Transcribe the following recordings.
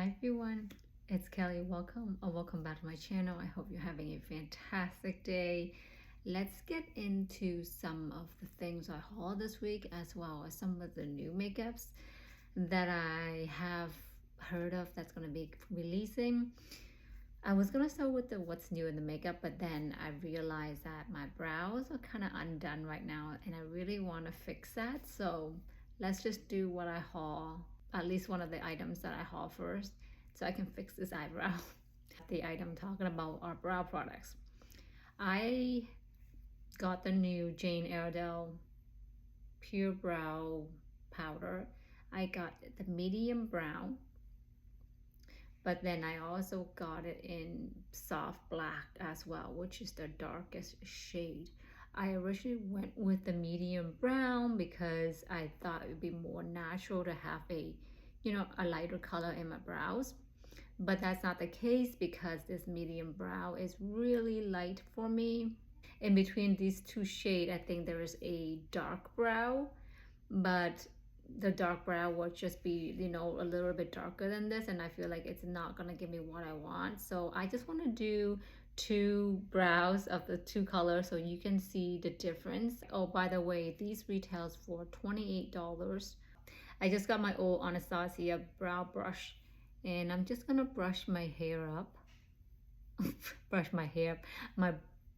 Hi everyone, it's Kelly. Welcome or welcome back to my channel. I hope you're having a fantastic day. Let's get into some of the things I hauled this week, as well as some of the new makeups that I have heard of that's going to be releasing. I was going to start with the what's new in the makeup, but then I realized that my brows are kind of undone right now and I really want to fix that. So let's just do what I haul, at least one of the items that I haul first, so I can fix this eyebrow. The item I'm talking about are brow products. I got the new Jane Iredale Pure Brow Powder. I got the medium brown, but then I also got it in soft black as well, which is the darkest shade. I originally went with the medium brown because I thought it would be more natural to have a lighter color in my brows. But that's not the case because this medium brow is really light for me. In between these two shades, I think there is a dark brow, but the dark brow will just be, a little bit darker than this, and I feel like it's not gonna give me what I want. So I just want to do two brows of the two colors so you can see the difference. Oh, by the way, these retails for $28. I just got my old Anastasia brow brush, and I'm just gonna brush my hair up. Brush my hair, my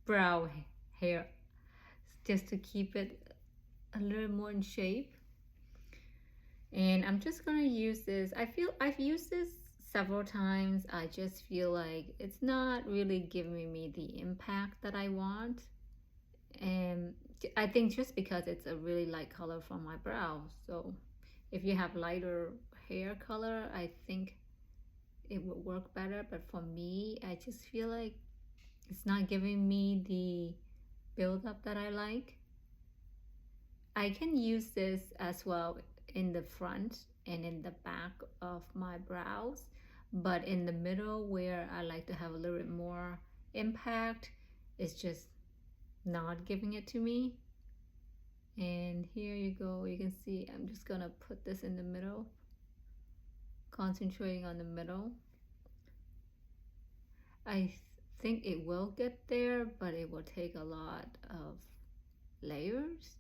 brow hair, just to keep it a little more in shape. And I'm just gonna use this. I feel I've used this several times. I just feel like it's not really giving me the impact that I want. And I think just because it's a really light color for my brows. So if you have lighter hair color, I think it would work better. But for me, I just feel like it's not giving me the buildup that I like. I can use this as well in the front and in the back of my brows, but in the middle where I like to have a little bit more impact, it's just not giving it to me. And here you go, you can see I'm just gonna put this in the middle, concentrating on the middle. I think it will get there, but it will take a lot of layers.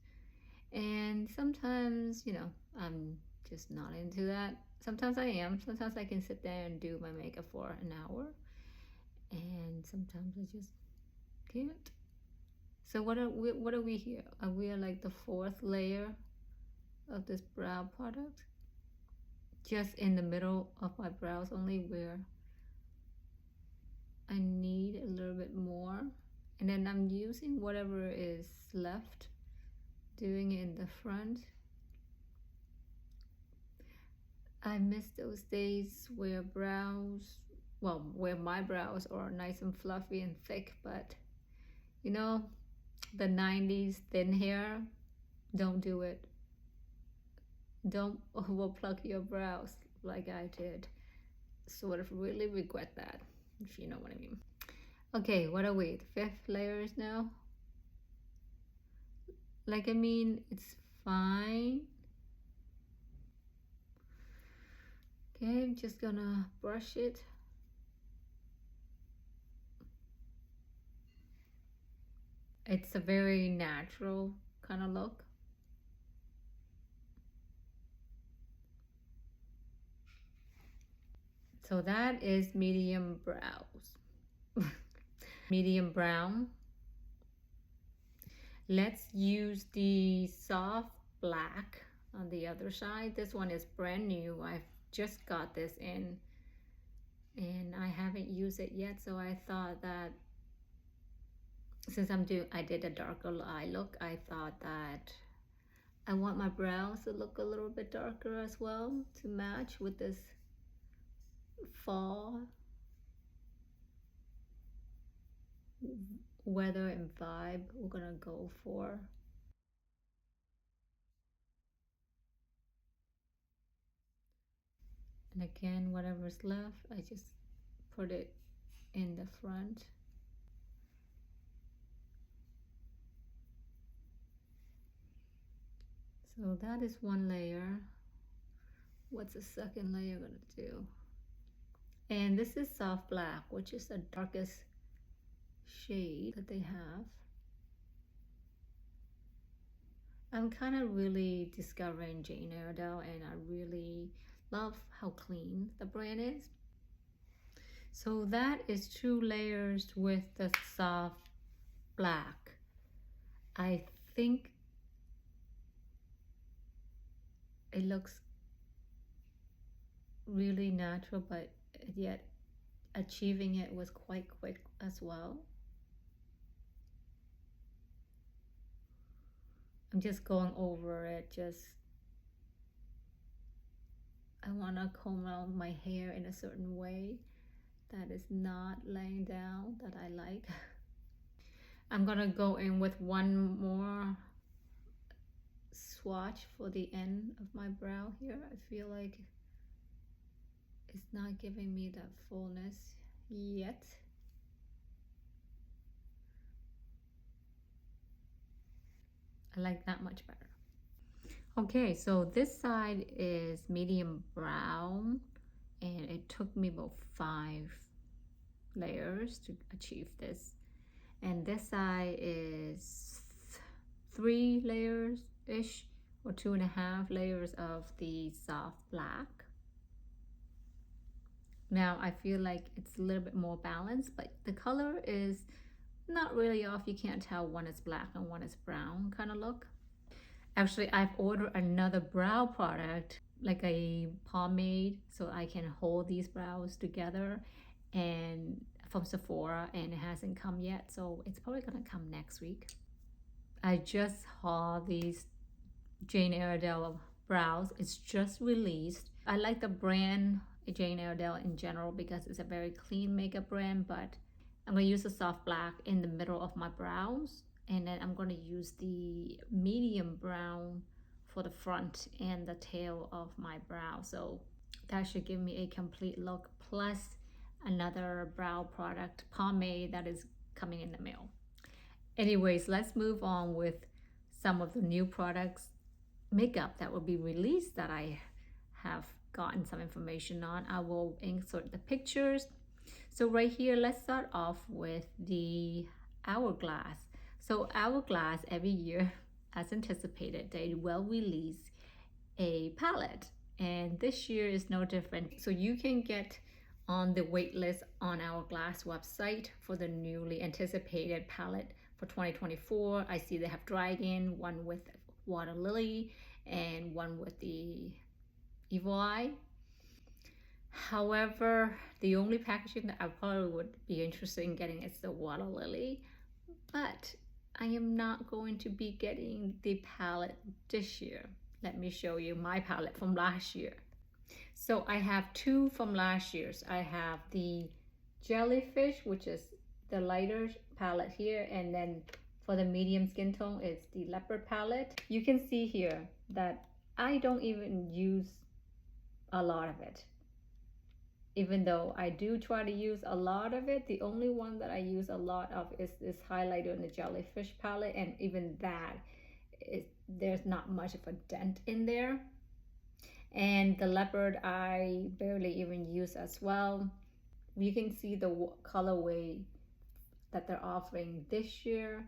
And sometimes, I'm just not into that. Sometimes I am. Sometimes I can sit there and do my makeup for an hour. And sometimes I just can't. So what are we here? Are we like the fourth layer of this brow product? Just in the middle of my brows only, where I need a little bit more. And then I'm using whatever is left, doing it in the front. I miss those days where where my brows are nice and fluffy and thick, but the 90s thin hair, don't do it. Don't over pluck your brows like I did. Sort of really regret that, if you know what I mean. Okay, what are we? The fifth layers now? Like, I mean, it's fine. Okay, I'm just gonna brush it. It's a very natural kind of look. So that is medium brows. Medium brown. Let's use the soft black on the other side. This one is brand new. I've just got this in and I haven't used it yet, so I thought that since I did a darker eye look, I thought that I want my brows to look a little bit darker as well to match with this fall weather and vibe we're gonna go for. And again, whatever's left, I just put it in the front. So that is one layer. What's the second layer gonna do? And this is soft black, which is the darkest shade that they have. I'm kind of really discovering Jane Iredale, and I really love how clean the brand is. So that is 2 layers with the soft black. I think it looks really natural, but yet achieving it was quite quick as well. I'm just going over it. I want to comb out my hair in a certain way that is not laying down, that I like. I'm gonna go in with one more swatch for the end of my brow here. I feel like it's not giving me that fullness yet. I like that much better. Okay, so this side is medium brown, and it took me about 5 layers to achieve this. And this side is 3 layers-ish, or 2.5 layers of the soft black. Now I feel like it's a little bit more balanced, but the color is not really off. You can't tell one is black and one is brown kind of look. Actually, I've ordered another brow product, like a pomade, so I can hold these brows together, and from Sephora, and it hasn't come yet, so it's probably gonna come next week. I just hauled these Jane Iredale brows. It's just released. I like the brand Jane Iredale in general because it's a very clean makeup brand, but I'm going to use the soft black in the middle of my brows, and then I'm going to use the medium brown for the front and the tail of my brow. So that should give me a complete look, plus another brow product, pomade, that is coming in the mail. Anyways, let's move on with some of the new products, makeup that will be released that I have gotten some information on. I will insert the pictures. So right here, let's start off with the Hourglass. So Hourglass, every year, as anticipated, they will release a palette, and this year is no different. So you can get on the wait list on Hourglass website for the newly anticipated palette for 2024. I see they have Dragon, one with Water Lily, and one with the Evil Eye. However, the only packaging that I probably would be interested in getting is the Water Lily, but I am not going to be getting the palette this year. Let me show you my palette from last year. So I have 2 from last year's. I have the Jellyfish, which is the lighter palette here, and then for the medium skin tone, it's the Leopard palette. You can see here that I don't even use a lot of it. Even though I do try to use a lot of it, the only one that I use a lot of is this highlighter in the Jellyfish palette, and even that, there's not much of a dent in there. And the Leopard I barely even use as well. You can see the colorway that they're offering this year.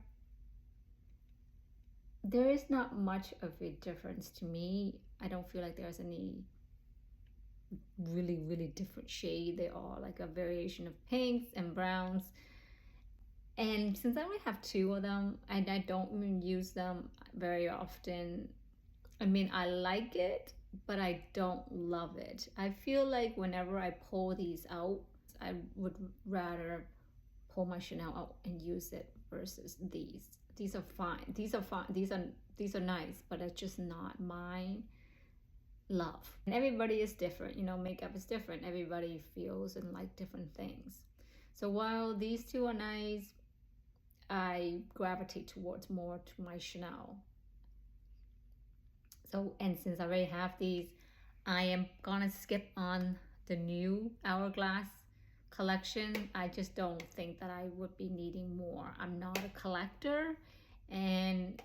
There is not much of a difference to me. I don't feel like there's any really different shade. They are like a variation of pinks and browns. And since I only have 2 of them and I don't even use them very often, I mean, I like it, but I don't love it. I feel like whenever I pull these out, I would rather pull my Chanel out and use it versus these. These are fine. These are fine. These are nice, but it's just not my love. And everybody is different. You know, makeup is different. Everybody feels and like different things. So while these 2 are nice, I gravitate towards more to my Chanel. So, and since I already have these, I am gonna skip on the new Hourglass collection. I just don't think that I would be needing more. I'm not a collector, and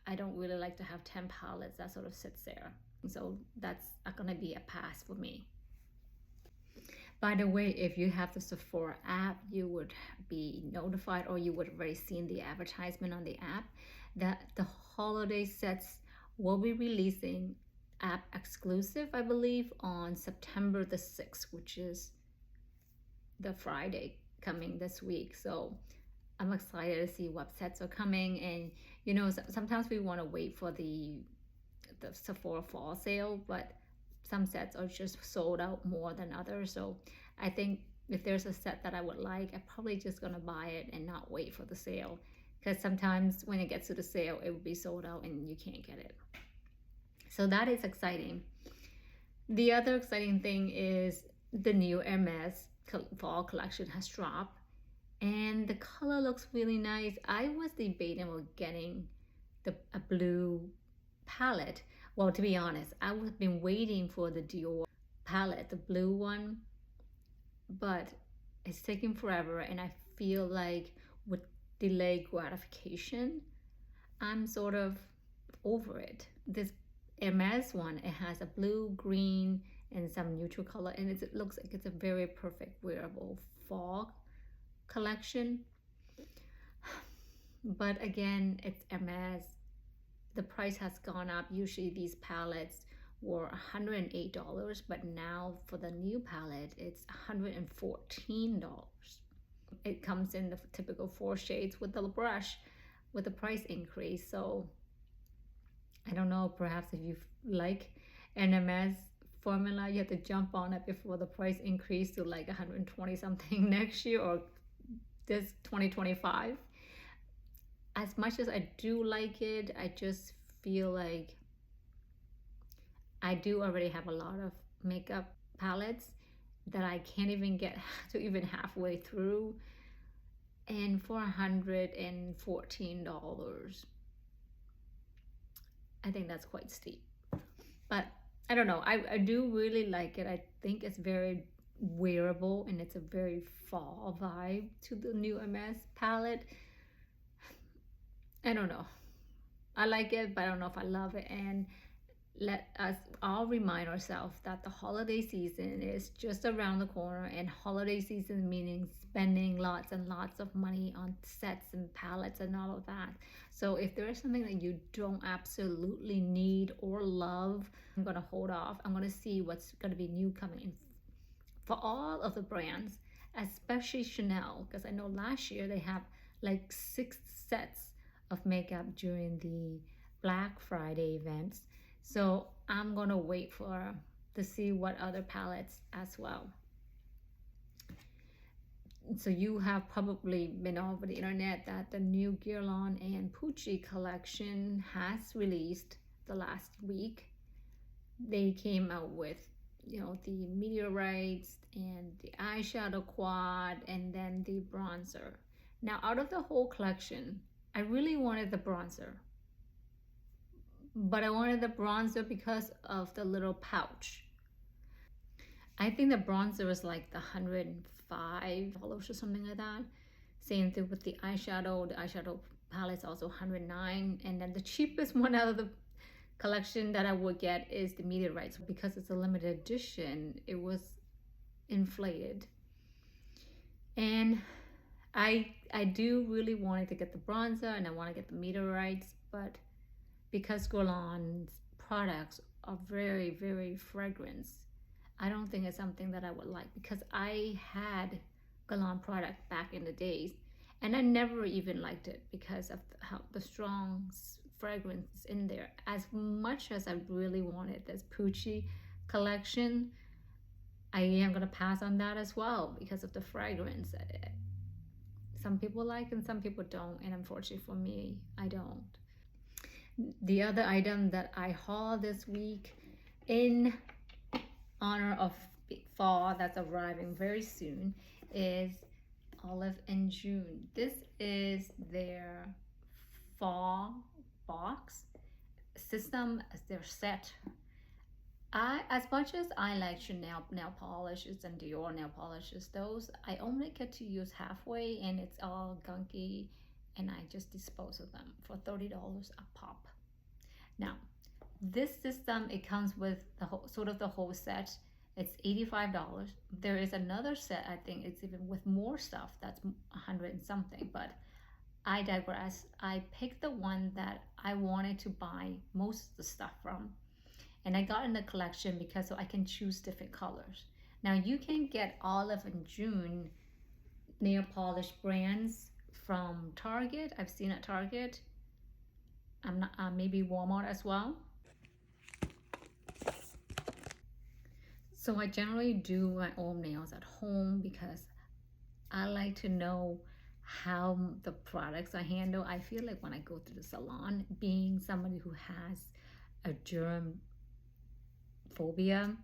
I don't really like to have 10 palettes that sort of sits there. So that's gonna be a pass for me. By the way, if you have the Sephora app, you would be notified, or you would have already seen the advertisement on the app, that the holiday sets will be releasing app exclusive, I believe, on September the 6th, which is the Friday coming this week. So I'm excited to see what sets are coming. And you know, sometimes we want to wait for the Sephora fall sale, but some sets are just sold out more than others. So I think if there's a set that I would like, I'm probably just gonna buy it and not wait for the sale, because sometimes when it gets to the sale, it will be sold out and you can't get it. So that is exciting. The other exciting thing is the new Hermes fall collection has dropped, and the color looks really nice. I was debating on getting a blue palette. Well, to be honest, I've been waiting for the Dior palette, the blue one, but it's taking forever, and I feel like with delayed gratification, I'm sort of over it. This Hermes one, it has a blue, green, and some neutral color, and it looks like it's a very perfect wearable fall collection. But again, it's Hermes. The price has gone up. Usually these palettes were $108, but now for the new palette, it's $114. It comes in the typical 4 shades with the brush, with the price increase. So I don't know, perhaps if you like an Hermes formula, you have to jump on it before the price increase to like 120 something next year, or this 2025. As much as I do like it, I just feel like I do already have a lot of makeup palettes that I can't even get to even halfway through. And for $114, I think that's quite steep. But I don't know, I do really like it. I think it's very wearable, and it's a very fall vibe to the new Hermes palette. I don't know. I like it, but I don't know if I love it. And let us all remind ourselves that the holiday season is just around the corner, and holiday season meaning spending lots and lots of money on sets and palettes and all of that. So if there is something that you don't absolutely need or love, I'm going to hold off. I'm going to see what's going to be new coming in for all of the brands, especially Chanel, because I know last year they have like 6 sets of makeup during the Black Friday events. So I'm gonna wait to see what other palettes as well. So you have probably been all over the internet that the new Guerlain and Pucci collection has released the last week. They came out with, you know, the meteorites and the eyeshadow quad, and then the bronzer. Now, out of the whole collection, I really wanted the bronzer, but I wanted the bronzer because of the little pouch. I think the bronzer was like the $105 or something like that. Same thing with the eyeshadow. The eyeshadow palette is also $109, and then the cheapest one out of the collection that I would get is the meteorites. Because it's a limited edition, it was inflated, and I do really wanted to get the bronzer, and I want to get the meteorites, but because Guerlain's products are very, very fragrant, I don't think it's something that I would like, because I had Guerlain product back in the days, and I never even liked it because of how the strong fragrance in there. As much as I really wanted this Pucci collection, I am going to pass on that as well because of the fragrance. Some people like and some people don't, and unfortunately for me, I don't. The other item that I hauled this week in honor of fall that's arriving very soon is Olive and June. This is their fall box system, their set. As much as I like Chanel nail polishes and Dior nail polishes, those I only get to use halfway, and it's all gunky, and I just dispose of them for $30 a pop. Now, this system, it comes with the whole set, It's $85. There is another set, I think it's even with more stuff, that's 100 and something, but I digress. I picked the one that I wanted to buy most of the stuff from. And I got in the collection because so I can choose different colors. Now you can get Olive and June nail polish brands from Target. I've seen at Target. I'm not maybe Walmart as well. So I generally do my own nails at home because I like to know how the products I handle. I feel like when I go to the salon, being somebody who has a germ phobia,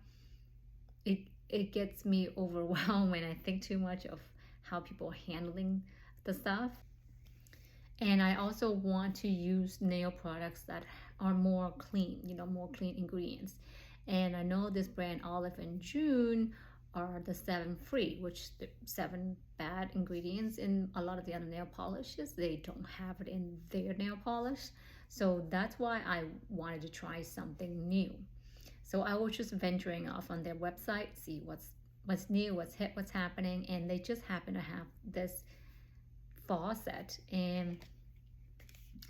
it gets me overwhelmed when I think too much of how people are handling the stuff. And I also want to use nail products that are more clean, more clean ingredients. And I know this brand Olive and June are the 7 free, which the 7 bad ingredients in a lot of the other nail polishes. They don't have it in their nail polish. So that's why I wanted to try something new. So I was just venturing off on their website, see what's new, what's hip, what's happening, and they just happen to have this faucet, and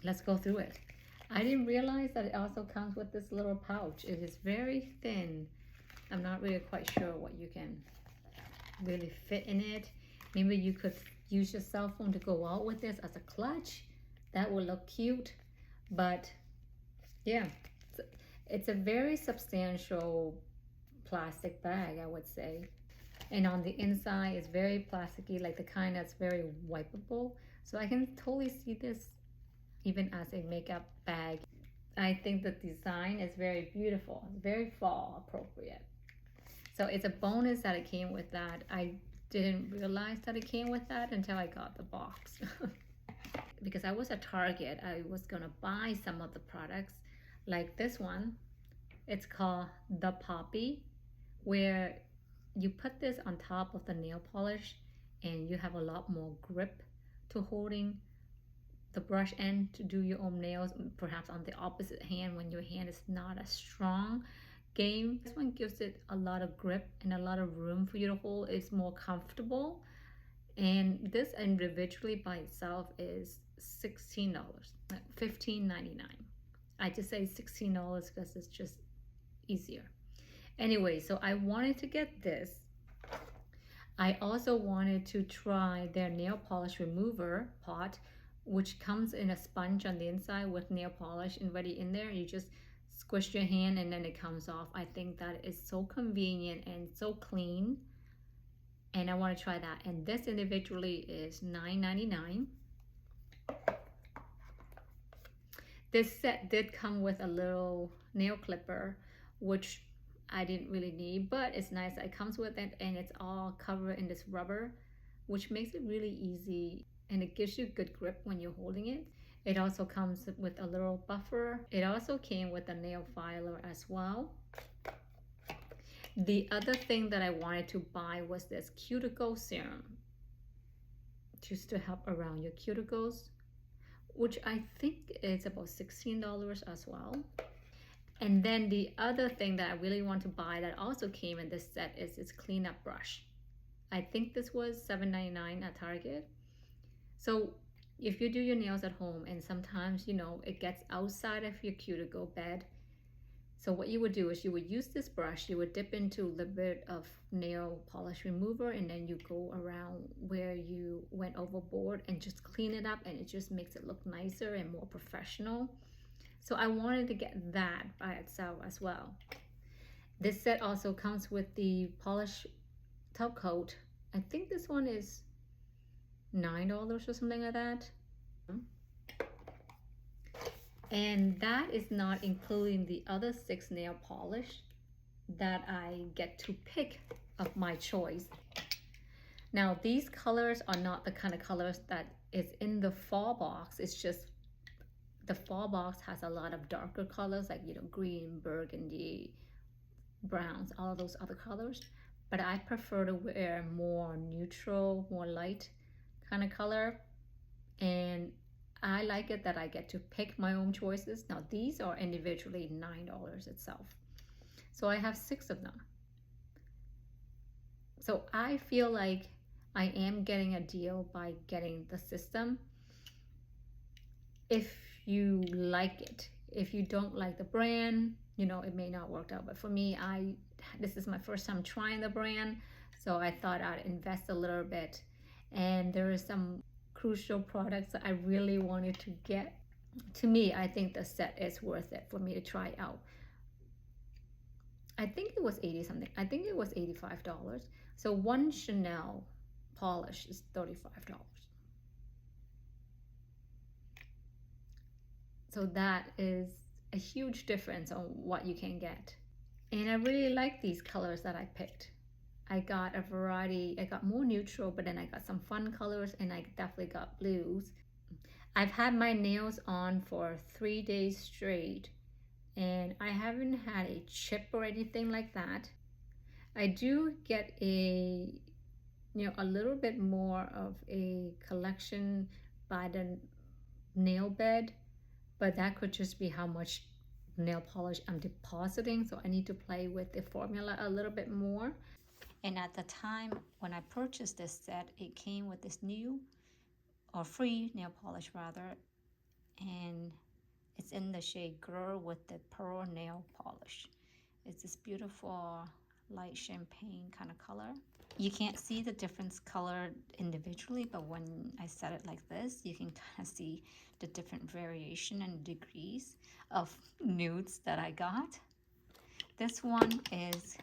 let's go through it. I didn't realize that it also comes with this little pouch. It is very thin. I'm not really quite sure what you can really fit in it. Maybe you could use your cell phone to go out with this as a clutch. That would look cute, but yeah. It's a very substantial plastic bag, I would say. And on the inside, it's very plasticky, like the kind that's very wipeable. So I can totally see this even as a makeup bag. I think the design is very beautiful. It's very fall appropriate. So it's a bonus that it came with that. I didn't realize that it came with that until I got the box. Because I was at Target, I was gonna buy some of the products like this one. It's called the Poppy, where you put this on top of the nail polish and you have a lot more grip to holding the brush end to do your own nails, perhaps on the opposite hand when your hand is not as strong. This one gives it a lot of grip and a lot of room for you to hold. It's more comfortable, and this individually by itself is $16, $15.99. I just say $16 because it's just easier. Anyway, so I wanted to get this. I also wanted to try their nail polish remover pot, which comes in a sponge on the inside with nail polish already in there. You just squish your hand and then it comes off. I think that is so convenient and so clean, and I want to try that. And this individually is $9.99. This set did come with a little nail clipper, which I didn't really need, but it's nice that it comes with it, and it's all covered in this rubber, which makes it really easy, and it gives you good grip when you're holding it. It also comes with a little buffer. It also came with a nail filer as well. The other thing that I wanted to buy was this cuticle serum, just to help around your cuticles, which I think is about $16 as well. And then the other thing that I really want to buy that also came in this set is this cleanup brush. I think this was $7.99 at Target. So if you do your nails at home and sometimes, it gets outside of your cuticle bed, so what you would do is you would use this brush, you would dip into a little bit of nail polish remover, and then you go around where you went overboard and just clean it up, and it just makes it look nicer and more professional. So I wanted to get that by itself as well. This set also comes with the polish top coat. I think this one is $9 or something like that. And that is not including the other 6 nail polish that I get to pick of my choice. Now these colors are not the kind of colors that is in the fall box. It's just the fall box has a lot of darker colors like green, burgundy, browns, all of those other colors. But I prefer to wear more neutral, more light kind of color, and I like it that I get to pick my own choices. Now these are individually $9 itself. So I have 6 of them. So I feel like I am getting a deal by getting the system. If you like it, if you don't like the brand, you know, it may not work out. But for me, this is my first time trying the brand, so I thought I'd invest a little bit. And there are some crucial products that I really wanted to get. To me, I think the set is worth it for me to try out. I think it was 80 something. I think it was $85. So one Chanel polish is $35. So that is a huge difference on what you can get. And I really like these colors that I picked. I got a variety. I got more neutral, but then I got some fun colors, and I definitely got blues. I've had my nails on for 3 days straight, and I haven't had a chip or anything like that. I do get a little bit more of a collection by the nail bed, but that could just be how much nail polish I'm depositing, so I need to play with the formula a little bit more. And at the time when I purchased this set, it came with this new or free nail polish rather, and it's in the shade Girl with the Pearl Nail Polish. It's this beautiful light champagne kind of color. You can't see the difference colored individually, but when I set it like this, you can kind of see the different variation and degrees of nudes that I got. This one is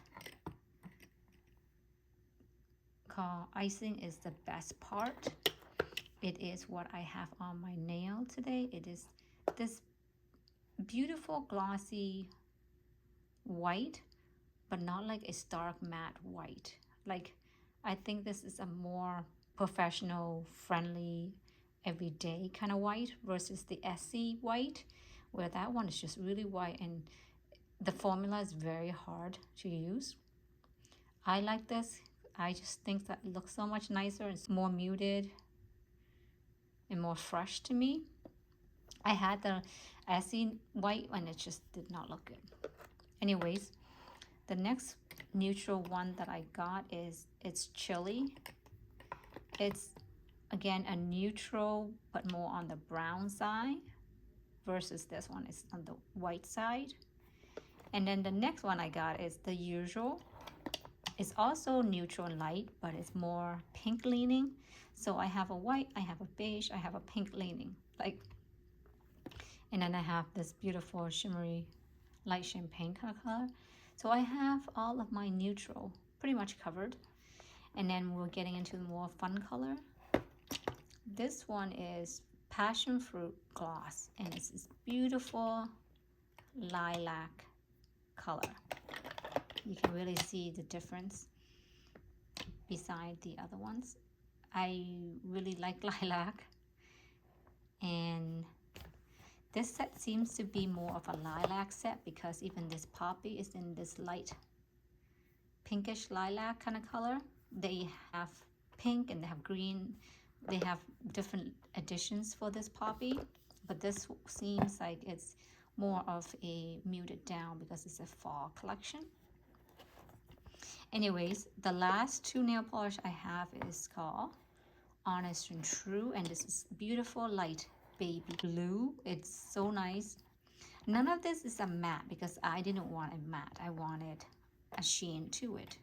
called Icing is the Best Part. It is what I have on my nail today. It is this beautiful glossy white, but not like a stark matte white. Like, I think this is a more professional, friendly, everyday kind of white versus the Essie white, where that one is just really white and the formula is very hard to use. I like this. I just think that it looks so much nicer. It's more muted and more fresh to me. I had the Essie white and it just did not look good. Anyways, the next neutral one that I got it's chili. It's again a neutral but more on the brown side versus this one is on the white side. And then the next one I got is the usual. It's also neutral and light, but it's more pink leaning. So I have a white, I have a beige, I have a pink leaning, like, and then I have this beautiful shimmery light champagne kind of color. So I have all of my neutral pretty much covered. And then we're getting into the more fun color. This one is Passion Fruit Gloss, and it's this beautiful lilac color. You can really see the difference beside the other ones. I really like lilac, and this set seems to be more of a lilac set because even this poppy is in this light pinkish lilac kind of color. They have pink and they have green. They have different additions for this poppy, but this seems like it's more of a muted down because it's a fall collection. Anyways, the last two nail polish I have is called Honest and True, and this is beautiful light baby blue. It's so nice. None of this is a matte because I didn't want a matte. I wanted a sheen to it.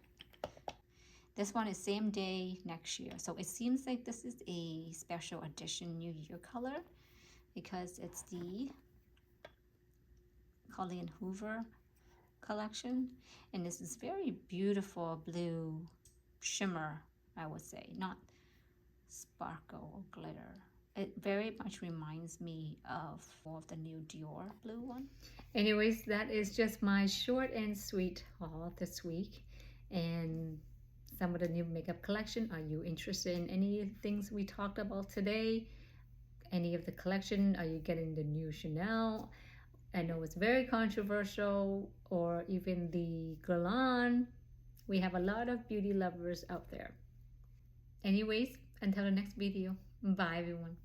This one is same day next year. So it seems like this is a special edition New Year color because it's the Colleen Hoover collection. And this is very beautiful blue shimmer, I would say, not sparkle or glitter. It very much reminds me of more of the new Dior blue one. Anyways, that is just my short and sweet haul this week. And some of the new makeup collection. Are you interested in any things we talked about today? Any of the collection? Are you getting the new Chanel? I know it's very controversial, or even the Guerlain. We have a lot of beauty lovers out there. Anyways, until the next video. Bye everyone.